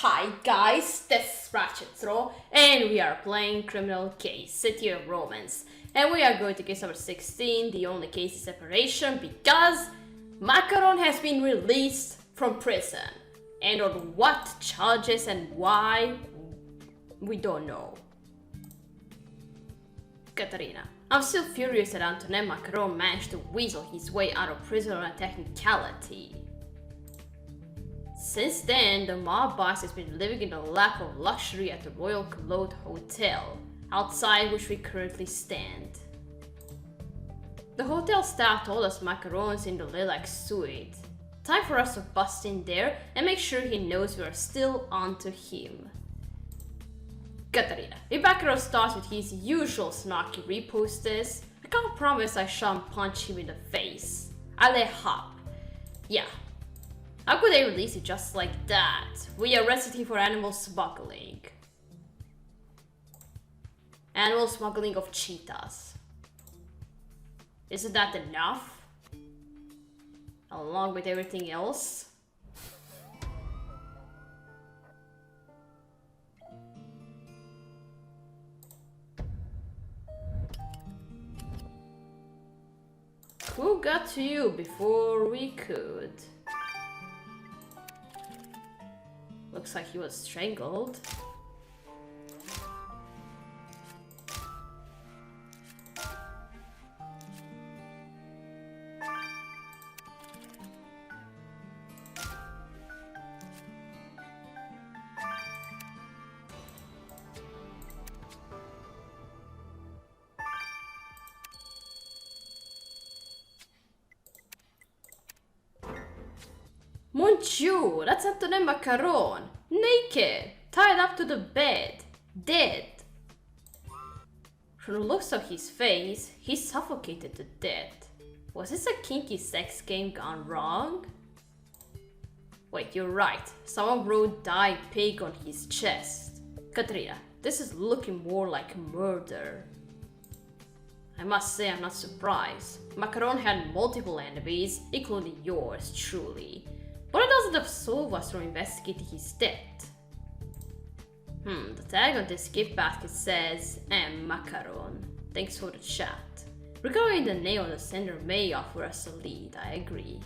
Hi guys, this is Ratchet and we are playing Criminal Case, City of Romance. And we are going to case number 16, the only case is separation, because Macaron has been released from prison. And on what charges and why, we don't know. Katana. I'm still furious that Antoine Macaron managed to weasel his way out of prison on a technicality. Since then, the mob boss has been living in a lap of luxury at the Royal Cloud Hotel, outside which we currently stand. The hotel staff told us Macaron's in the lilac suite. Time for us to bust in there and make sure he knows we are still onto him. Katana. If Macaron starts with his usual snarky reposters, I can't promise I shan't punch him in the face. I let hop. Yeah. How could they release it just like that? We arrested him for animal smuggling. Animal smuggling of cheetahs. Isn't that enough? Along with everything else? Who got to you before we could? Looks like he was strangled. Mon Dieu, that's Antoine Macaron, naked, tied up to the bed, dead. From the looks of his face, he suffocated to death. Was this a kinky sex game gone wrong? Wait, you're right, someone wrote "die pig" on his chest. Katana, this is looking more like murder. I must say I'm not surprised. Macaron had multiple enemies, including yours truly. But it doesn't absolve us from investigating his death. The tag on this gift basket says M. Macaron. Thanks for the chat. Recovering the name of the sender may offer us a lead, I agree.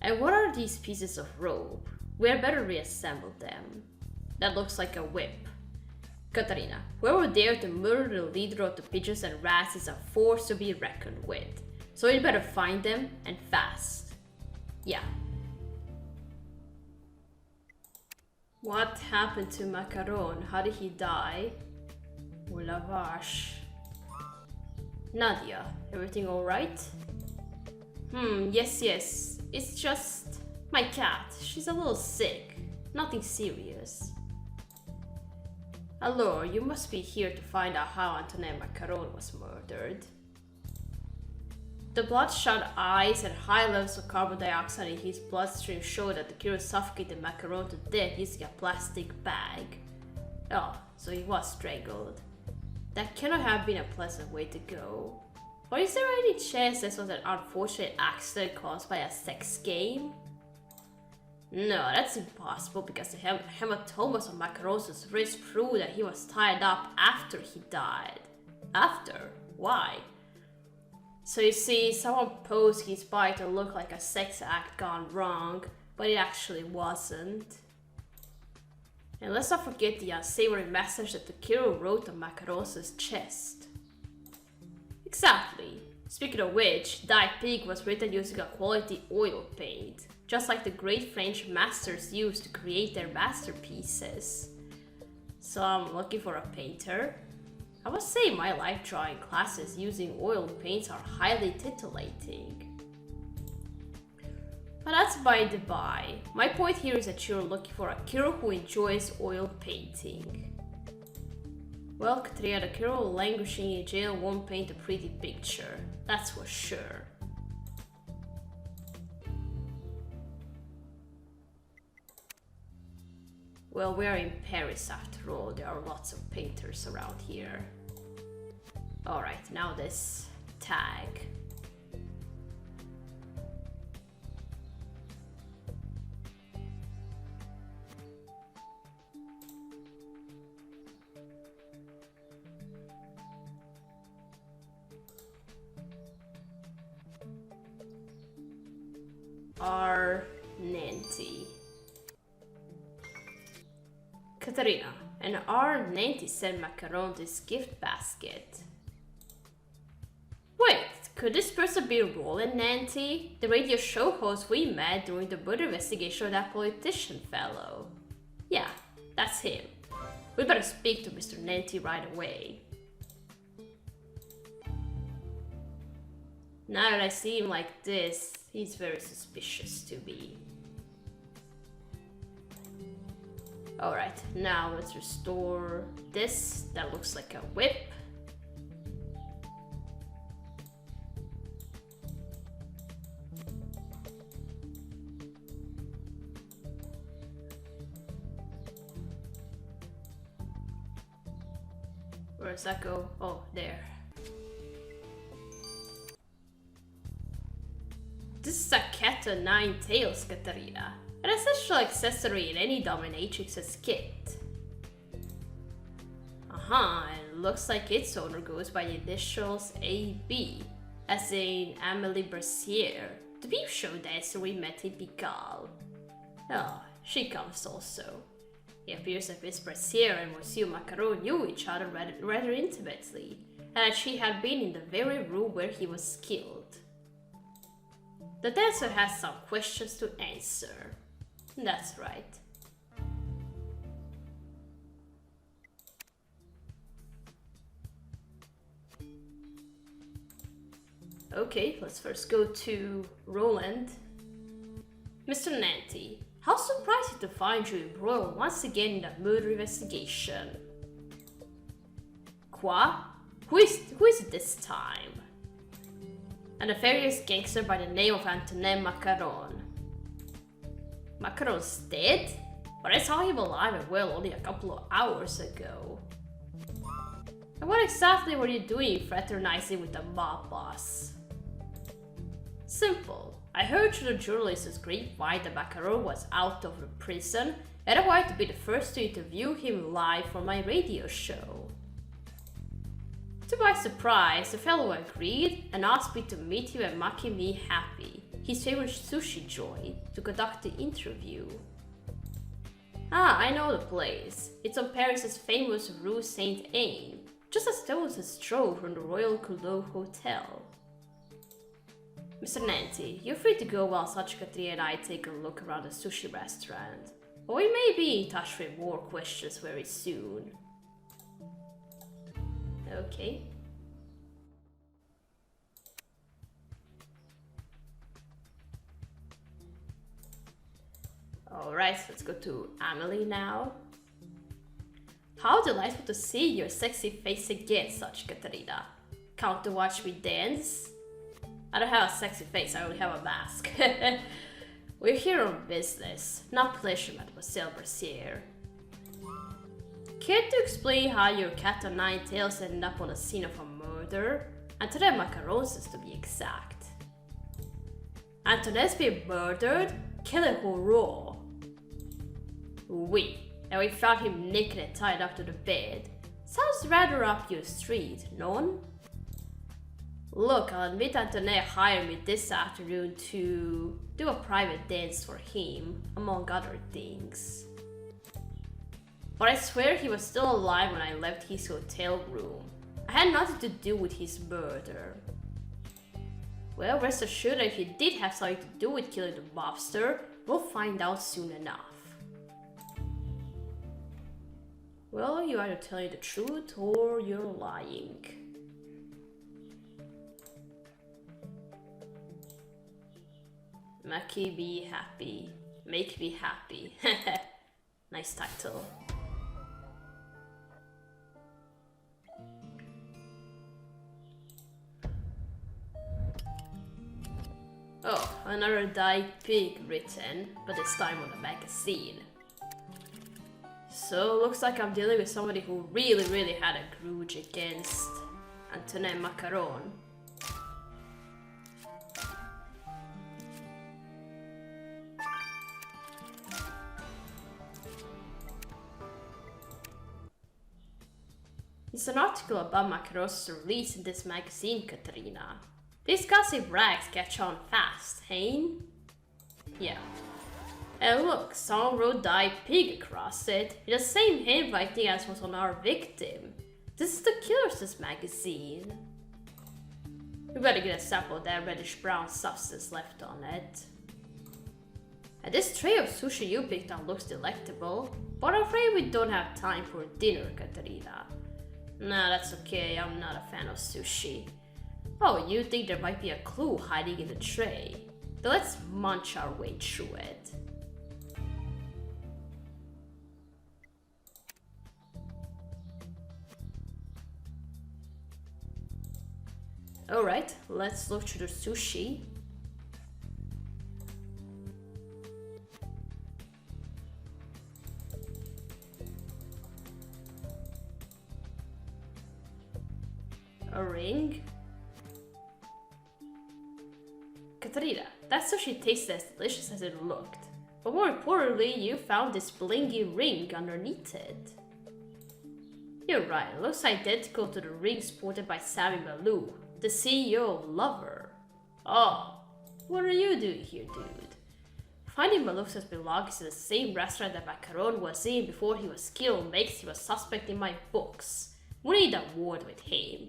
And what are these pieces of rope? We had better reassemble them. That looks like a whip. Katana, whoever dared to murder the leader of the pigeons and rats is a force to be reckoned with. So we better find them, and fast. Yeah. What happened to Macaron? How did he die? Or la vache. Nadia, everything alright? Yes. It's just my cat. She's a little sick. Nothing serious. Allure, you must be here to find out how Antoine Macaron was murdered. The bloodshot eyes and high levels of carbon dioxide in his bloodstream show that the killer suffocated Macaron to death using a plastic bag. Oh, so he was strangled. That cannot have been a pleasant way to go. Or is there any chance this was an unfortunate accident caused by a sex game? No, that's impossible because the hematomas on Macaron's wrist prove that he was tied up after he died. After? Why? So you see, someone posed his body to look like a sex act gone wrong, but it actually wasn't. And let's not forget the unsavory message that the killer wrote on Macaron's chest. Exactly. Speaking of which, Die Pig was written using a quality oil paint, just like the great French masters used to create their masterpieces. So I'm looking for a painter. I must say my life drawing classes using oil paints are highly titillating. But that's by the by. My point here is that you're looking for a killer who enjoys oil painting. Well, Katria, the killer languishing in jail won't paint a pretty picture, that's for sure. Well, we are in Paris after all, there are lots of painters around here. Alright, now this tag. Nancy. Katarina, and our Nancy sent Macaron this gift basket. Wait, could this person be Roland Nancy, the radio show host we met during the murder investigation of that politician fellow? Yeah, that's him. We better speak to Mr. Nancy right away. Now that I see him like this, he's very suspicious to me. Alright, now let's restore this. That looks like a whip. Where does that go? Oh, there. This is a cat of 9 tails, Katarina. An essential accessory in any dominatrix's kit. And it looks like its owner goes by the initials AB, as in Amelie Brassier, the peep show dancer we met in Pigalle. Oh, she comes also. It appears that Miss Brassier and Monsieur Macaron knew each other rather intimately, and that she had been in the very room where he was killed. The dancer has some questions to answer. That's right. Okay, let's first go to Roland. Mr. Nancy, how surprising to find you embroiled once again in a murder investigation. Quoi? Who is it this time? A nefarious gangster by the name of Antonin Macaron. Macaron's dead? But I saw him alive and well only a couple of hours ago. And what exactly were you doing fraternizing with the mob boss? Simple. I heard through the journalist's grapevine that Macaron was out of the prison, and I wanted to be the first to interview him live for my radio show. To my surprise, the fellow agreed and asked me to meet him at Maki Me Happy, his favorite sushi joint, to conduct the interview. I know the place. It's on Paris's famous Rue Saint-Anne, just a stone's throw from the Royal Coulon Hotel. Mr. Nancy, you're free to go while Katrina and I take a look around the sushi restaurant. But we may be in touch with more questions very soon. Okay. Alright, let's go to Amelie now. How delightful to see your sexy face again, Katarina. Count to watch me dance? I don't have a sexy face, I only have a mask. We're here on business, not pleasure, Mademoiselle Brassier. Care to explain how your cat of 9 tails ended up on the scene of a murder? Antoinette Macaron, to be exact. Antoinette's been murdered? Quelle horror! Oui, and we found him naked and tied up to the bed. Sounds rather up your street, non? Look, I'll admit Antoinette hired me this afternoon to do a private dance for him, among other things. But I swear he was still alive when I left his hotel room. I had nothing to do with his murder. Well, rest assured that if he did have something to do with killing the mobster, we'll find out soon enough. Well, you're either telling the truth or you're lying. Maki be happy. Make me happy. Nice title. Oh, another dyed pig written, but this time on a magazine. So, looks like I'm dealing with somebody who really had a grudge against Antonin Macaron. It's an article about Macaron's release in this magazine, Katarina. These gossip rags catch on fast, hein? Yeah. And look, someone wrote "Die Pig" across it, in the same handwriting as was on our victim. This is the Killer's magazine. We better get a sample of that reddish-brown substance left on it. And this tray of sushi you picked up looks delectable, but I'm afraid we don't have time for dinner, Katarina. Nah, that's okay, I'm not a fan of sushi. Oh, you think there might be a clue hiding in the tray? Then let's munch our way through it. Alright, let's look through the sushi. A ring? Katarina, that sushi tasted as delicious as it looked. But more importantly, you found this blingy ring underneath it. You're right, it looks identical to the ring sported by Sammy Malou, the CEO of Lover. Oh, what are you doing here, dude? Finding Malou's belongings in the same restaurant that Macaron was in before he was killed makes him a suspect in my books. We need a word with him.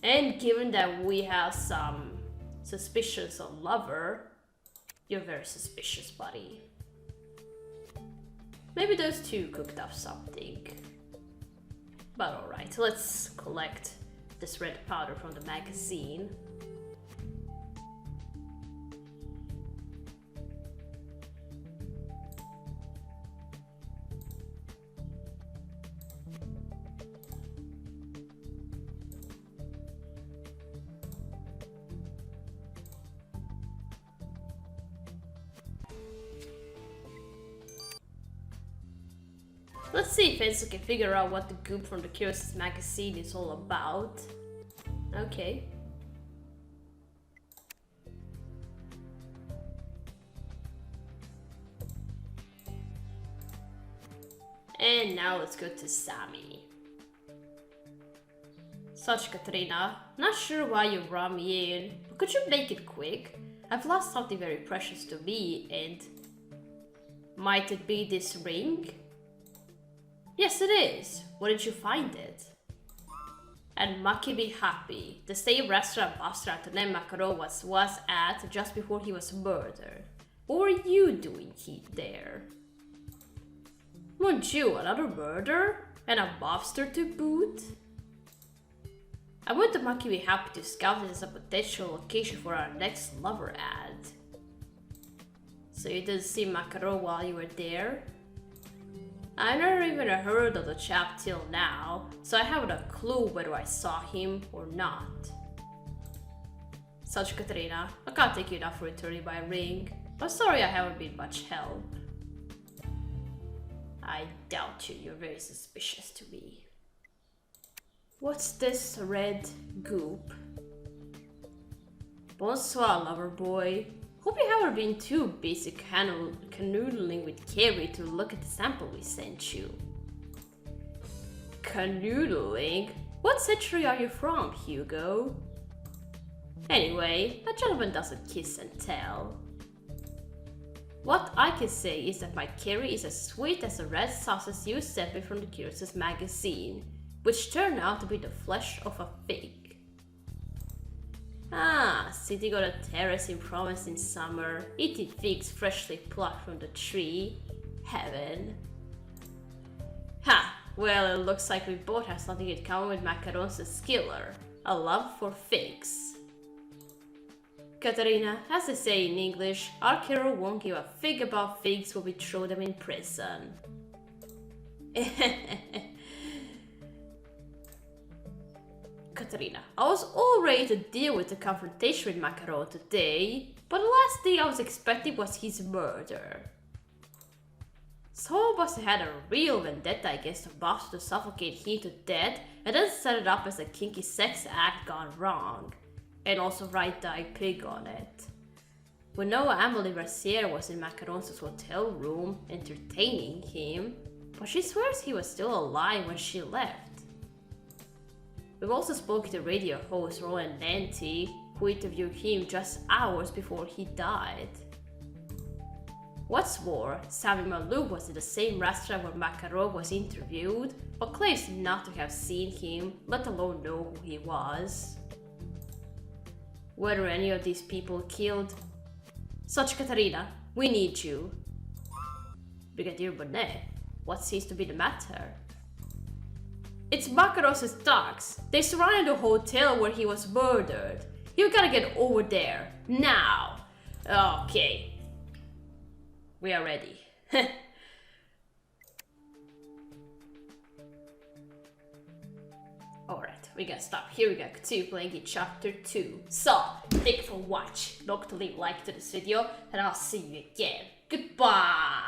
And given that we have some suspicions of Lover, you're very suspicious, buddy. Maybe those two cooked up something. But alright, let's collect this red powder from the magazine. Let's see if Enzo can figure out what the goop from the Curious magazine is all about. Okay. And now let's go to Sammy. Such Katrina, not sure why you brought me in, but could you make it quick? I've lost something very precious to me, and might it be this ring? Yes, it is. Where did you find it? At Maki Be Happy, the same restaurant Buster Antonin Macaron was at just before he was murdered. What were you doing there? Mon Dieu, another murder? And a mobster to boot? I went to Maki Be Happy to scout it as a potential location for our next Lover ad. So you didn't see Macaron while you were there? I never even heard of the chap till now, so I haven't a clue whether I saw him or not. Such Katrina, I can't thank you enough for returning my ring. I'm sorry I haven't been much help. I doubt you, you're very suspicious to me. What's this red goop? Bonsoir, lover boy. Hope you haven't been too busy canoodling with Carrie to look at the sample we sent you. Canoodling? What century are you from, Hugo? Anyway, a gentleman doesn't kiss and tell. What I can say is that my Carrie is as sweet as the red sauces you sent me from the Curious magazine, which turned out to be the flesh of a fig. Ah, sitting on a terrace in Provence in summer, eating figs freshly plucked from the tree. Heaven. Ha! Well, it looks like we both have something in common with Macaron's skiller. A love for figs. Katarina, as they say in English, our hero won't give a fig about figs when we throw them in prison. Katarina, I was all ready to deal with the confrontation with Macaron today, but the last thing I was expecting was his murder. Someone must have had a real vendetta against the boss to suffocate him to death and then set it up as a kinky sex act gone wrong, and also write Die Pig on it. We know Amelie Rassiere was in Macaron's hotel room entertaining him, but she swears he was still alive when she left. We've also spoken to radio host Roland Nanty, who interviewed him just hours before he died. What's more, Sammy Malou was in the same restaurant where Macaron was interviewed, but claims not to have seen him, let alone know who he was. Were any of these people killed? Such Katarina, we need you. Brigadier Bonnet, what seems to be the matter? It's Macaron's thugs. They surrounded the hotel where he was murdered. You gotta get over there, now. Okay. We are ready. Alright, we gotta stop here. We gotta continue playing in chapter 2. So, thank you for watching. Don't forget to leave a like to this video, and I'll see you again. Goodbye!